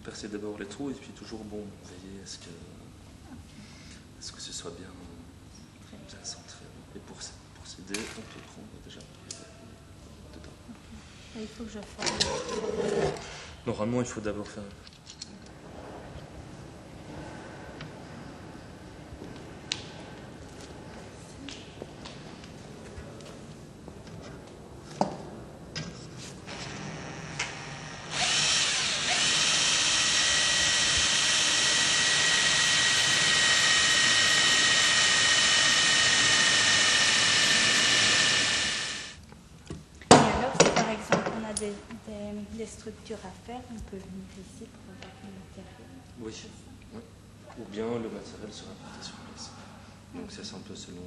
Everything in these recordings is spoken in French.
percer d'abord les trous et puis toujours veiller à ce que ce soit bien centré. Et pour s'aider, on peut prendre déjà dedans. Il faut que je fasse. Normalement, il faut d'abord faire. Des structures à faire, on peut venir ici pour avoir le matériel. Oui. Ou bien le matériel sera apporté sur place. Donc ça c'est un peu selon.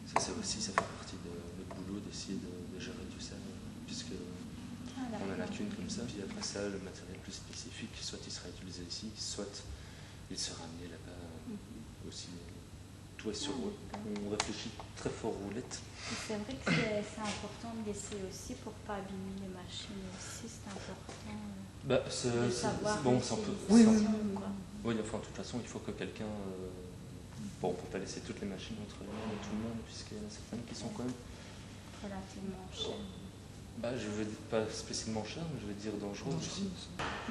Ça fait partie de notre boulot d'essayer de gérer tout ça, puisque on a la thune comme ça. Puis après ça, le matériel plus spécifique, soit il sera utilisé ici, soit il sera amené là-bas aussi. Tout est sur on réfléchit très fort aux roulettes. C'est vrai que c'est important de laisser aussi pour ne pas abîmer les machines aussi, c'est important de savoir c'est un peu. Oui, enfin de toute façon il faut que quelqu'un. On ne peut pas laisser toutes les machines entre les mains de tout le monde, puisqu'il y en a certaines qui sont quand même relativement chères. Je veux dire pas spécialement cher, mais je veux dire dangereuses aussi.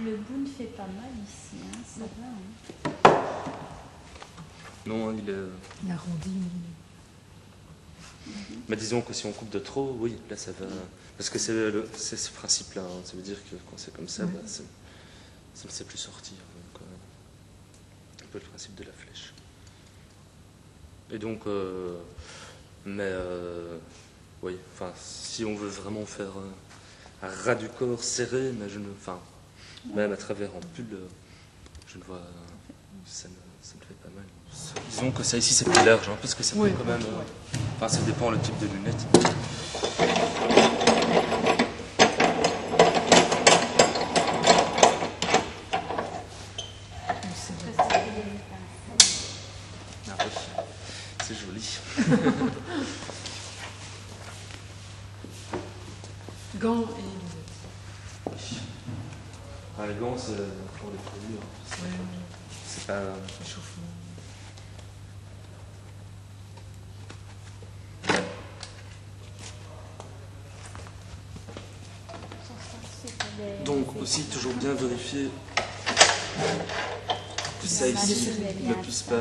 Le bout ne fait pas mal ici, hein, ça va. Non, il est. Il arrondit. Mais disons que si on coupe de trop, oui, là ça va. Parce que c'est ce principe-là. Hein. Ça veut dire que quand c'est comme ça, ça ne sait plus sortir. Donc, un peu le principe de la flèche. Et donc, oui, enfin, si on veut vraiment faire un ras du corps serré, mais même à travers un pull, je ne vois. Ça me fait pas mal. Disons que ça ici c'est plus large, parce que ça peut quand même. Ça dépend le type de lunettes. Ah oui, c'est joli. Gants et lunettes. Les gants, c'est pour les produits. C'est pas. Échauffement. Donc aussi toujours bien vérifier que ça ici ne puisse pas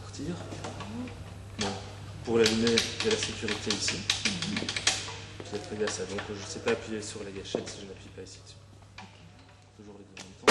partir. Bon, pour l'allumer, il y a la sécurité ici. Puis après il y a ça. Donc je ne sais pas appuyer sur la gâchette si je n'appuie pas ici dessus. Toujours les deux en même temps.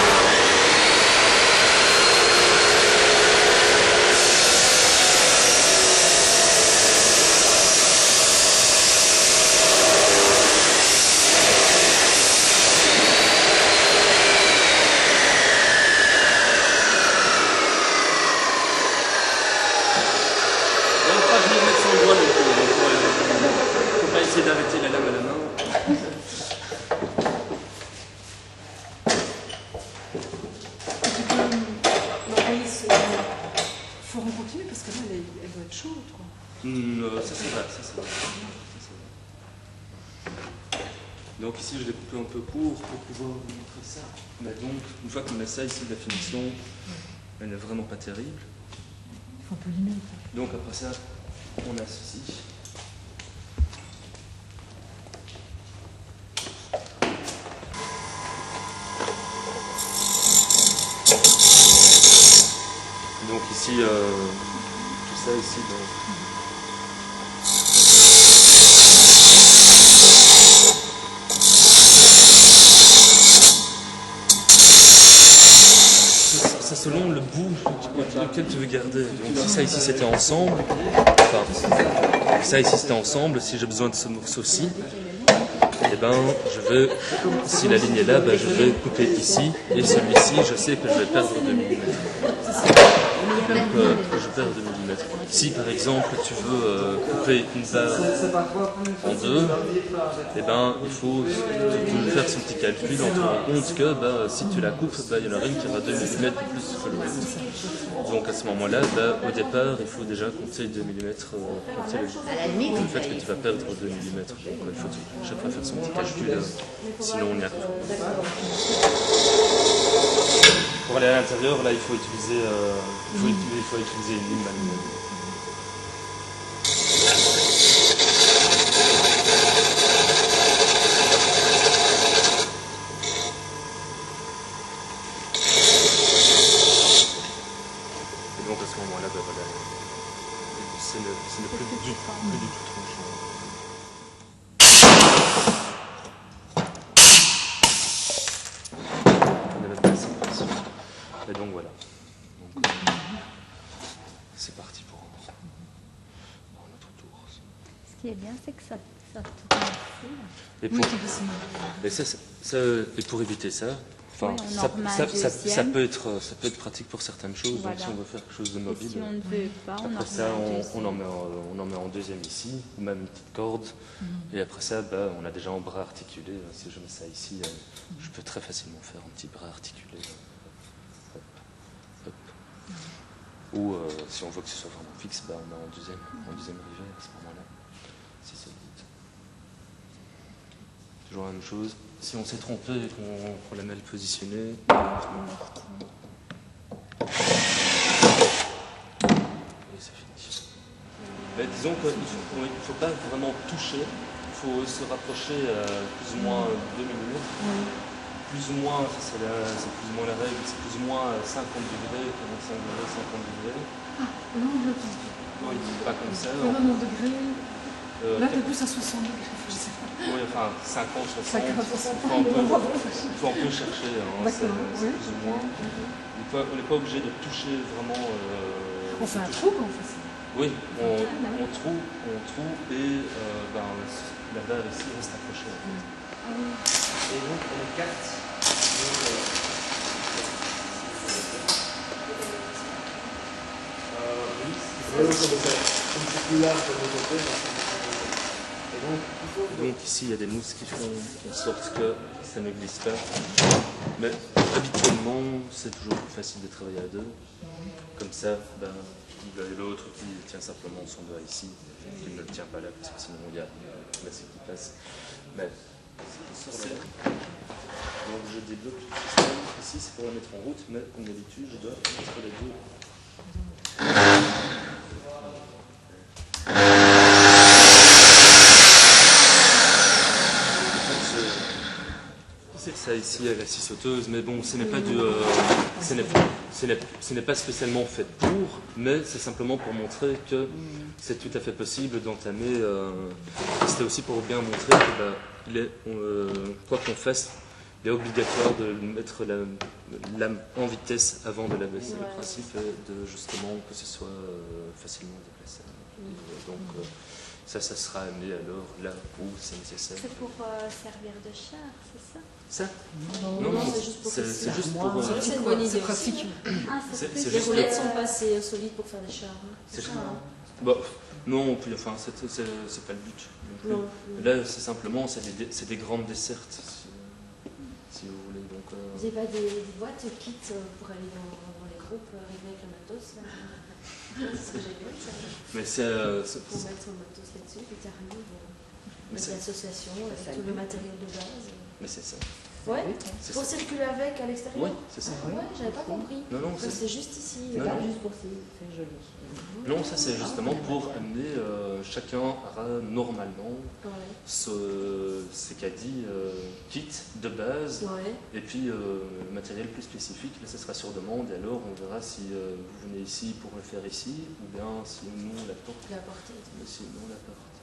D'arrêter la lame à la main. Il faut en continuer parce que là, elle doit être chaude, quoi. Ça va. Donc ici, je l'ai coupé un peu court pour pouvoir vous montrer ça. Mais donc, une fois qu'on a ça ici, la finition, elle n'est vraiment pas terrible. Il faut un peu limer. Donc après ça, on a ceci. Donc ici, tout ça ici, c'est selon le bout lequel tu veux garder. Donc si ça ici c'était ensemble, si j'ai besoin de ce morceau-ci, si la ligne est là, je vais couper ici, et celui-ci, je sais que je vais perdre 2 mm. Donc, je perds 2 mm. Si par exemple tu veux couper une barre en deux, il faut faire son petit calcul en te rendant compte que si tu la coupes, il y en aura une qui aura 2 mm de plus que l'autre. Donc à ce moment-là, au départ, il faut déjà compter 2 mm, compter le fait que tu vas perdre 2 mm. Donc il faut chaque fois faire son petit calcul, sinon on n'y arrive pas. Pour aller à l'intérieur, là il faut utiliser, il faut utiliser une ligne manuelle. Et donc à ce moment-là, ben voilà, c'est le plus du tout tranchant. Et donc voilà. C'est parti pour notre tour. Ce qui est bien, c'est que ça tourne aussi. Et pour éviter ça, enfin, oui, ça peut être pratique pour certaines choses. Voilà. Donc si on veut faire quelque chose de mobile, si on ne veut pas, après ça, on en met en deuxième ici, ou même une petite corde. Et après ça, bah, on a déjà un bras articulé. Si je mets ça ici, je peux très facilement faire un petit bras articulé. Ou si on veut que ce soit vraiment fixe, bah, on a un deuxième rivet à ce moment-là. Si c'est vite. Toujours la même chose. Si on s'est trompé et qu'on l'a mal positionné, et c'est fini. Mais disons qu'il ne faut pas vraiment toucher, il faut se rapprocher à plus ou moins 2 mm. Plus ou moins, c'est plus ou moins la règle, c'est plus ou moins 50 degrés, 45 degrés, 50 degrés. Ah, non, Oui, pas comme ça. 90 degrés. Là, t'es plus à 60 degrés, je sais pas. Oui, enfin 50, 60. 50, 60. Il faut un peu chercher, hein, c'est Oui. plus ou moins. On n'est pas obligé de toucher vraiment. On fait un trou quand on fait ça. Oui, on troue et la barre ici reste accrochée. En fait. Et donc on écarte. Donc ici il y a des mousses qui font en sorte que ça ne glisse pas. Mais habituellement c'est toujours plus facile de travailler à deux. Comme ça, il y a l'autre qui tient simplement son doigt ici, qui ne le tient pas là parce que sinon il y a la qui passe. Mais donc je débloque le système. Ici c'est pour la mettre en route, mais comme d'habitude je dois mettre les deux. C'est ça ici à la scie sauteuse, mais bon, ce n'est pas ce n'est pas spécialement fait pour, mais c'est simplement pour montrer que c'est tout à fait possible d'entamer. C'était aussi pour bien montrer que quoi qu'on fasse, il est obligatoire de mettre la lame en vitesse avant de la baisser. Le principe est de justement que ce soit facilement déplaçable. Donc ça sera amené alors là où c'est nécessaire. C'est pour servir de char, c'est ça? Ça? Non, c'est juste pour c'est juste pour. C'est une bonne idée. C'est pratique. C'est Les juste roulettes sont pas assez solides pour faire des chars. C'est ça, ça. hein. Bah, non, puis enfin, c'est pas le but. Non plus. Là, c'est simplement, c'est des grandes dessertes, si vous voulez. Donc, Vous n'avez pas des boîtes kits pour aller dans les groupes, arriver avec le matos là. C'est ce que j'ai vu. mais Pour mettre le matos là-dessus, puis tu arrives avec l'association, avec tout le matériel de base. Mais c'est ça. Ouais, C'est pour ça. circuler avec à l'extérieur. Oui, c'est ça. Ouais, j'avais pas compris. Non, C'est juste ici. Non, non. Juste pour c'est joli. Non, ça c'est justement pour amener chacun aura normalement ces caddies kit de base et puis le matériel plus spécifique. Là, ça sera sur demande et alors on verra si vous venez ici pour le faire ici ou bien si nous on l'apporte. La portée. Si nous on l'apporte.